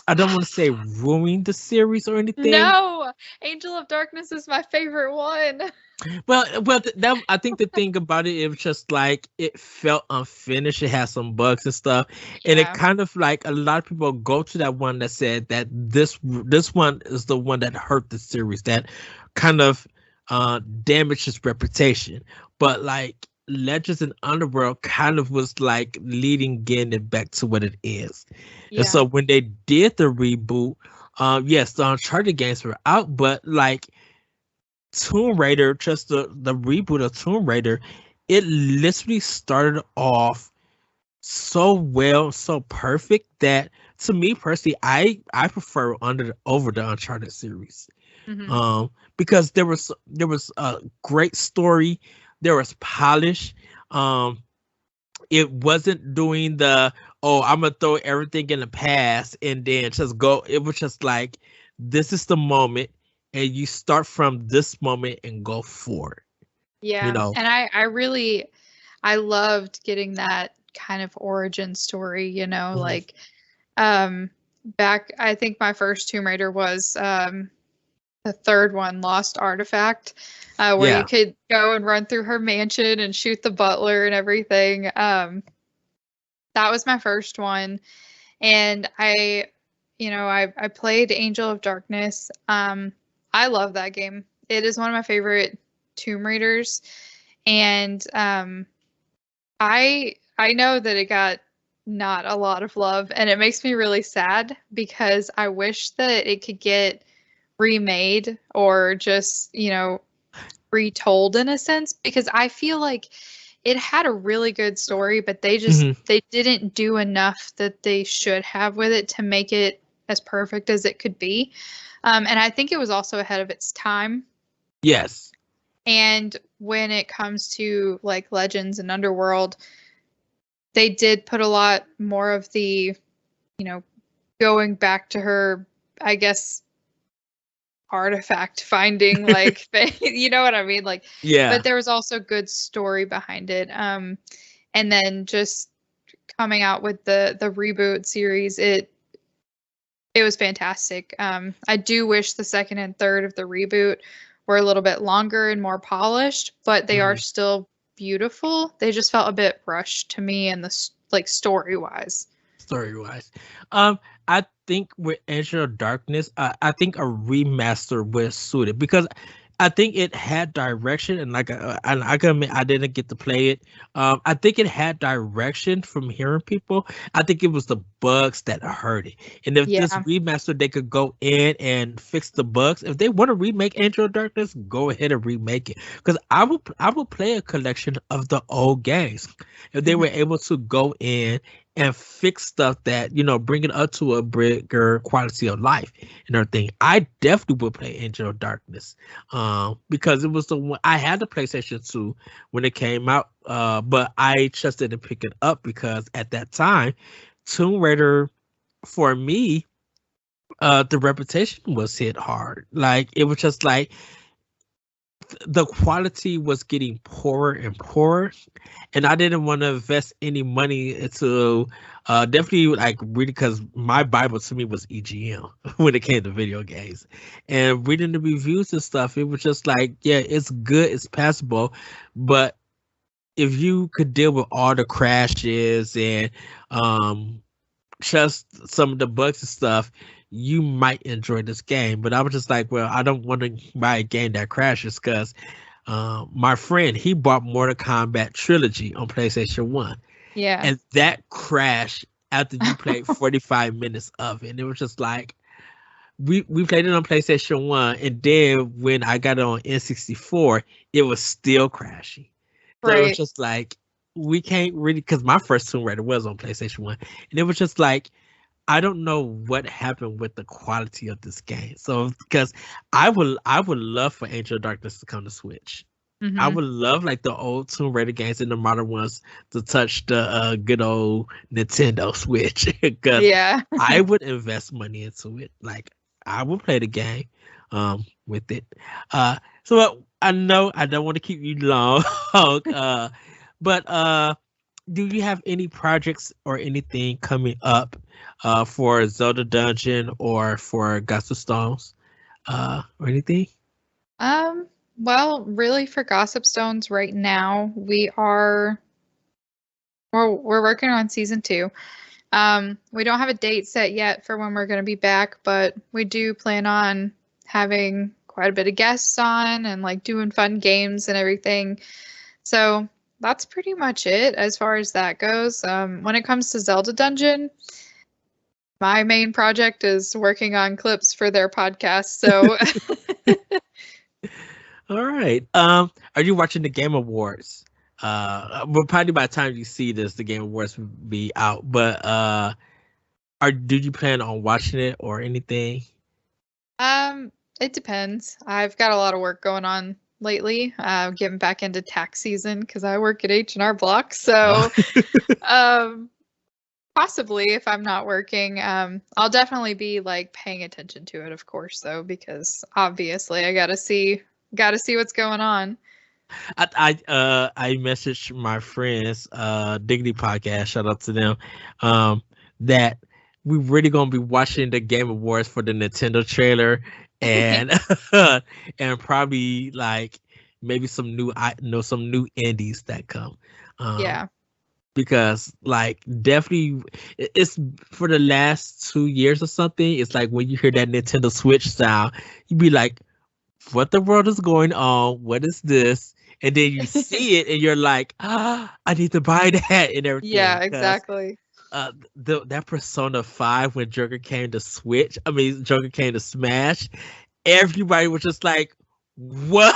I don't want to say ruined the series or anything. No, Angel of Darkness is my favorite one. That I think the thing about it, it was just like it felt unfinished. It had some bugs and stuff, and it Yeah. kind of like a lot of people go to that one that said that this one is the one that hurt the series, that kind of damaged its reputation. But like Legends and Underworld kind of was like getting it back to what it is. And Yeah. so when they did the reboot, yes, the Uncharted games were out, but like Tomb Raider, just the reboot of Tomb Raider, it literally started off so well, so perfect that to me personally, I prefer over the Uncharted series. Hmm. Because there was a great story, there was polish. Um, it wasn't doing the, oh, I'm gonna throw everything in the past and then just go. It was just like, this is the moment, and you start from this moment and go forward. You Yeah. know. And I loved getting that kind of origin story, you know, Mhm. like um back, I think my first Tomb Raider was the third one, Lost Artifact, where you Yeah. could go and run through her mansion and shoot the butler and everything. That was my first one. And I played Angel of Darkness. I love that game. It is one of my favorite Tomb Raiders. And I know that it got not a lot of love, and it makes me really sad because I wish that it could get remade or just, retold in a sense, because I feel like it had a really good story, but they didn't do enough that they should have with it to make it as perfect as it could be. And I think it was also ahead of its time. Yes. And when it comes to like Legends and Underworld, they did put a lot more of the, going back to her, I guess, artifact finding, like, you know what I mean? Like, Yeah. but there was also good story behind it. And then just coming out with the reboot series, it was fantastic. I do wish the second and third of the reboot were a little bit longer and more polished, but they are still beautiful. They just felt a bit rushed to me, and like story wise. I think with Angel of Darkness, I think a remaster was suited because I think it had direction, and like and I can admit I didn't get to play it. I think it had direction from hearing people. I think it was the bugs that hurt it, and if this remaster they could go in and fix the bugs. If they want to remake Angel of Darkness, go ahead and remake it because I will play a collection of the old games if they were able to go in and fix stuff that, bring it up to a bigger quality of life and everything. I definitely would play Angel of Darkness because it was the one I had the PlayStation 2 when it came out, but I just didn't pick it up because at that time, Tomb Raider, for me, the reputation was hit hard. Like, it was just like the quality was getting poorer and poorer, and I didn't want to invest any money into definitely like reading because my Bible to me was EGM when it came to video games, and reading the reviews and stuff. It was just like, yeah, it's good, it's passable, but if you could deal with all the crashes and just some of the bugs and stuff, you might enjoy this game. But I was just like, well, I don't want to buy a game that crashes because my friend, he bought Mortal Kombat Trilogy on PlayStation 1. Yeah. And that crashed after you played 45 minutes of it. And it was just like, we played it on PlayStation 1. And then when I got it on N64, it was still crashing. So it was just like, we can't really, because my first Tomb Raider was on PlayStation 1. And it was just like, I don't know what happened with the quality of this game. So because I would love for Angel of Darkness to come to Switch. I would love like the old Tomb Raider games and the modern ones to touch the good old Nintendo Switch because I would invest money into it. Like I would play the game with it. So I know I don't want to keep you long, but do you have any projects or anything coming up for Zelda Dungeon or for Gossip Stones or anything? Well, really for Gossip Stones right now, we're working on season 2. We don't have a date set yet for when we're going to be back, but we do plan on having quite a bit of guests on and like doing fun games and everything. So that's pretty much it as far as that goes. When it comes to Zelda Dungeon, my main project is working on clips for their podcast. So all right. Are you watching the Game Awards? Well, probably by the time you see this, the Game Awards will be out. But do you plan on watching it or anything? It depends. I've got a lot of work going on lately, getting back into tax season because I work at H&R Block. So possibly if I'm not working, I'll definitely be like paying attention to it, of course, though, because obviously I gotta see what's going on. I messaged my friends, Dignity Podcast, shout out to them, that we really gonna be watching the Game Awards for the Nintendo trailer and and probably like maybe some new indies that come. Yeah. Because like definitely it's for the last 2 years or something. It's like when you hear that Nintendo Switch sound, you be like, what the world is going on? What is this? And then you see it and you're like, I need to buy that and everything. Yeah, exactly. That Persona 5 when Joker came to Smash, everybody was just like, what?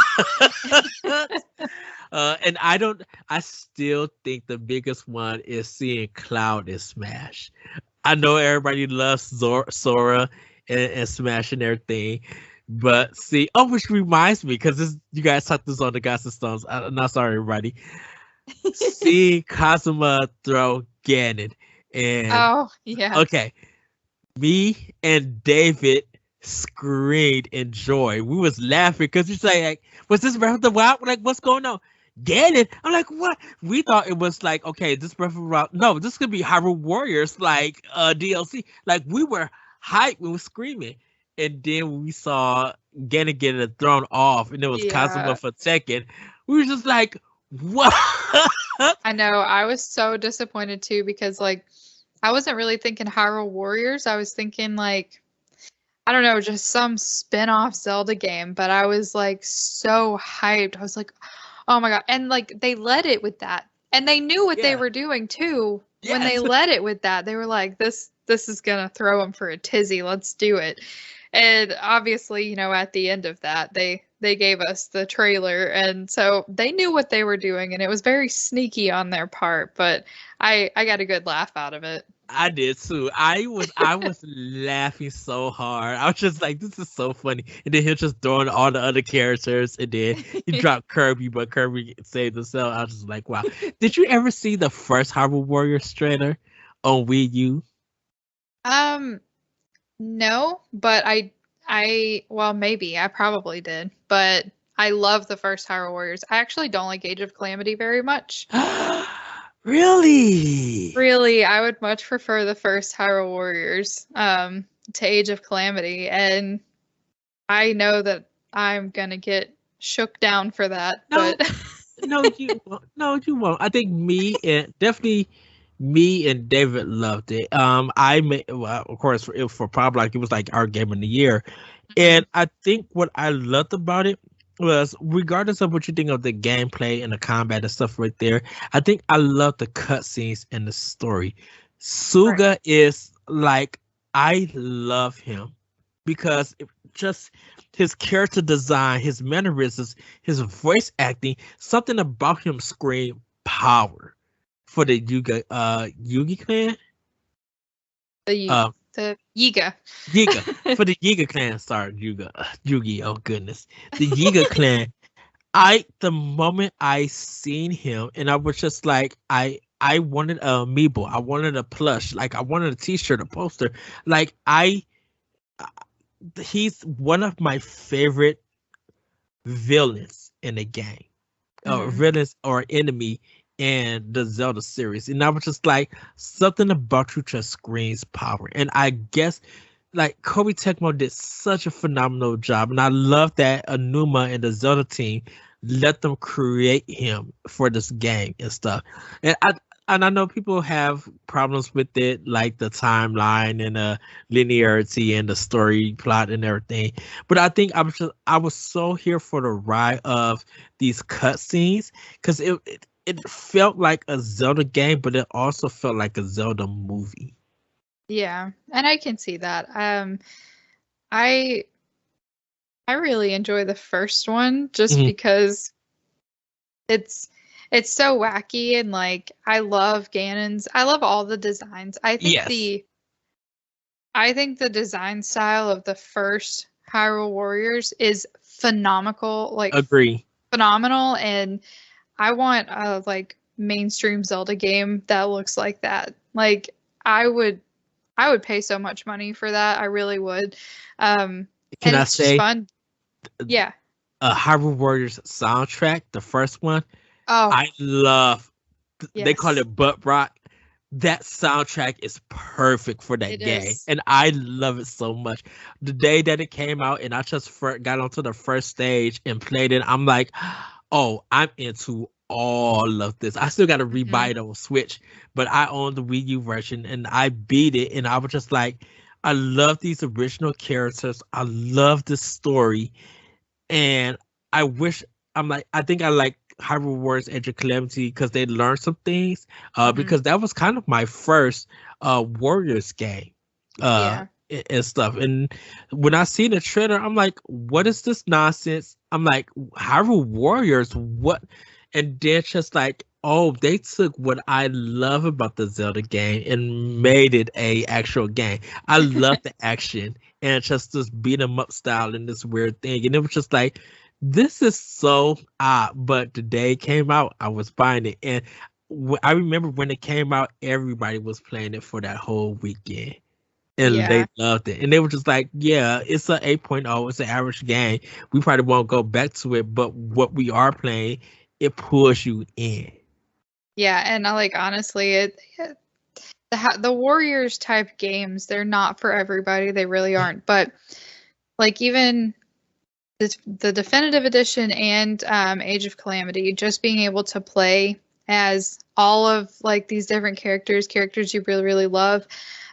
And I still think the biggest one is seeing Cloud in Smash. I know everybody loves Sora and Smash and everything, but see, oh, which reminds me, because this you guys talked this on the Gods and Stones. I'm not sorry, everybody. Seeing Kazuma throw Ganon, and Oh, yeah. okay, me and David screamed in joy. We was laughing because we say like, "Was this Breath of the Wild? Like, what's going on?" Ganon. I'm like, what? We thought it was like, okay, this Breath of the Wild. No, this could be Hyrule Warriors, like DLC. Like we were hyped, we were screaming, and then when we saw Ganon getting it thrown off, and it was Kazuma Yeah. for second. We were just like, what? I know. I was so disappointed too because like I wasn't really thinking Hyrule Warriors. I was thinking like I don't know, just some spin-off Zelda game, but I was like so hyped. I was like, "Oh my God." And like they led it with that. And they knew what they Yeah. were doing too. When they Yes. led it with that, they were like, this is gonna throw them for a tizzy. Let's do it." And obviously, you know, at the end of that, they gave us the trailer, and so they knew what they were doing, and it was very sneaky on their part, but I got a good laugh out of it. I did too. I was laughing so hard. I was just like, this is so funny. And then he'll just throwing all the other characters, and then he dropped Kirby, but Kirby saved himself. I was just like, wow. Did you ever see the first Hyrule Warriors trailer on Wii U? No, but well, maybe I probably did, but I love the first Hyrule Warriors. I actually don't like Age of Calamity very much. Really? Really, I would much prefer the first Hyrule Warriors to Age of Calamity, and I know that I'm gonna get shook down for that, No, but no, you won't. No, you won't. I think me and David loved it. I made, well, of course, for Pop Block, it was like our game of the year. And I think what I loved about it was, regardless of what you think of the gameplay and the combat and stuff right there, I think I love the cutscenes and the story. Suga is like, I love him because just his character design, his mannerisms, his voice acting, something about him screamed power for the Yugi clan. the Uh, the Yiga. Yiga for the Yiga clan. Sorry, Yugi. Oh goodness, the Yiga clan. The moment I seen him, and I was just like, I wanted a amiibo. I wanted a plush. Like I wanted a T-shirt, a poster. Like he's one of my favorite villains in the game, or Mhm. villains or enemy in the Zelda series. And I was just like, something about you just screams power. And I guess like Kobe Tecmo did such a phenomenal job. And I love that Anuma and the Zelda team let them create him for this game and stuff. And I know people have problems with it, like the timeline and the linearity and the story plot and everything. But I think I was so here for the ride of these cutscenes because it felt like a Zelda game, but it also felt like a Zelda movie. Yeah, and I can see that. I I really enjoy the first one just Mhm. because it's it's so wacky and like I love Ganon's. I love all the designs. Yes, I think the design style of the first Hyrule Warriors is phenomenal, like agree. phenomenal, and I want a like mainstream Zelda game that looks like that. Like I would I would pay so much money for that. I really would. Can And I it's just say fun. Yeah. Hyrule Warriors soundtrack, the first one, Oh, I love. They call yes. it butt rock. That soundtrack is perfect for that It game, is. and I love it so much. The day that it came out, and I just got onto the first stage and played it, I'm like, oh, I'm into all of this. I still got to rebuy Mhm. it on Switch, but I own the Wii U version, and I beat it, and I was just like, I love these original characters. I love the story, and I wish I think I like Hyrule Warriors Age of Calamity because they learned some things. Mhm. Because that was kind of my first Warriors game. Uh Yeah. and stuff. And when I seen the trailer, I'm like, what is this nonsense? I'm like, Hyrule Warriors, what? And they're just like, oh, they took what I love about the Zelda game and made it a actual game. I love the action and just this beat 'em up style and this weird thing. And it was just like, this is so odd. But the day it came out, I was buying it. And I remember when it came out, everybody was playing it for that whole weekend. And Yeah. they loved it. And they were just like, yeah, it's an 8.0. It's an average game. We probably won't go back to it. But what we are playing, it pulls you in. Yeah, and I like honestly, the Warriors type games, they're not for everybody. They really aren't. But like even the definitive edition and Age of Calamity, just being able to play as all of like these different characters you really really love.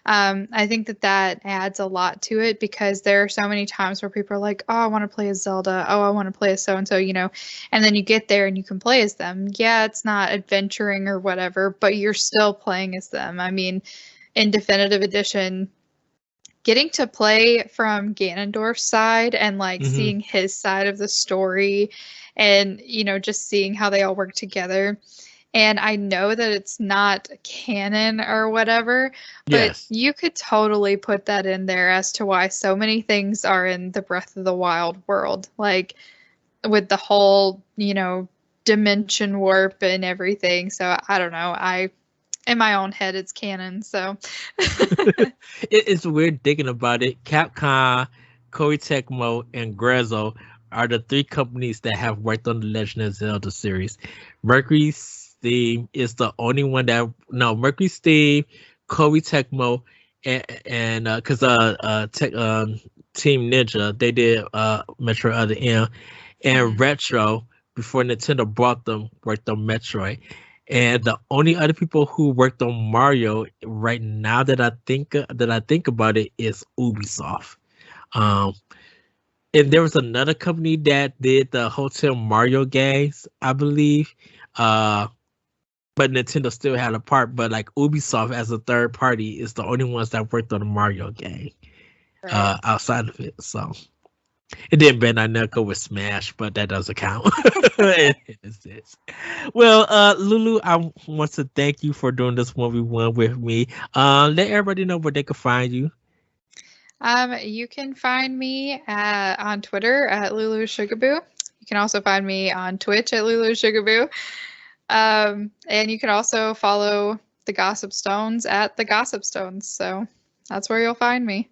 I think that adds a lot to it, because there are so many times where people are like, oh, I want to play as Zelda. Oh, I want to play as so-and-so, and then you get there and you can play as them. Yeah, it's not adventuring or whatever, but you're still playing as them. I mean, in Definitive Edition, getting to play from Ganondorf's side and like seeing his side of the story and, just seeing how they all work together. And I know that it's not canon or whatever, but Yes. you could totally put that in there as to why so many things are in the Breath of the Wild world. Like with the whole, dimension warp and everything. So I don't know. In my own head, it's canon. So It's weird thinking about it. Capcom, Koei Tecmo, and Grezzo are the three companies that have worked on the Legend of Zelda series. Mercury Steam is the only one Mercury Steam, Koei Tecmo, and because Team Ninja, they did Metro Other M, and Retro, before Nintendo bought them, worked on Metroid. And the only other people who worked on Mario right now that I think about it is Ubisoft. And there was another company that did the Hotel Mario games, I believe. But Nintendo still had a part. But like Ubisoft as a third party is the only ones that worked on the Mario game outside of it. So it didn't Bandai Namco with Smash, but that doesn't count. Well, Lulu, I want to thank you for doing this 1v1 with me. Let everybody know where they can find you. You can find me on Twitter at Lulu Sugaboo. You can also find me on Twitch at Lulu Sugaboo. And you can also follow the Gossip Stones at the Gossip Stones. So that's where you'll find me.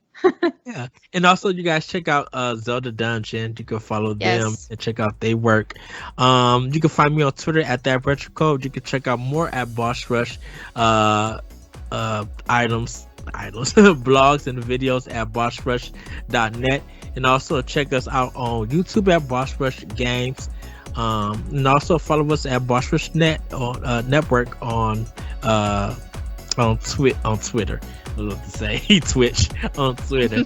Yeah, and also you guys check out Zelda Dungeon. You can follow them and check out their work. You can find me on Twitter at that retro code. You can check out more at Boss Rush items, blogs and videos at bossrush.net, and also check us out on YouTube at Boss Rush Games. And also follow us at Boss Rush Network on Twitter. I love to say Twitch on Twitter.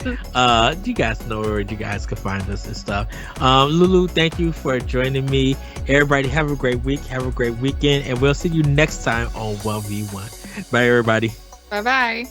You guys know where you guys can find us and stuff. Lulu, thank you for joining me. Everybody have a great week, have a great weekend, and we'll see you next time on 1v1. Bye everybody. Bye bye.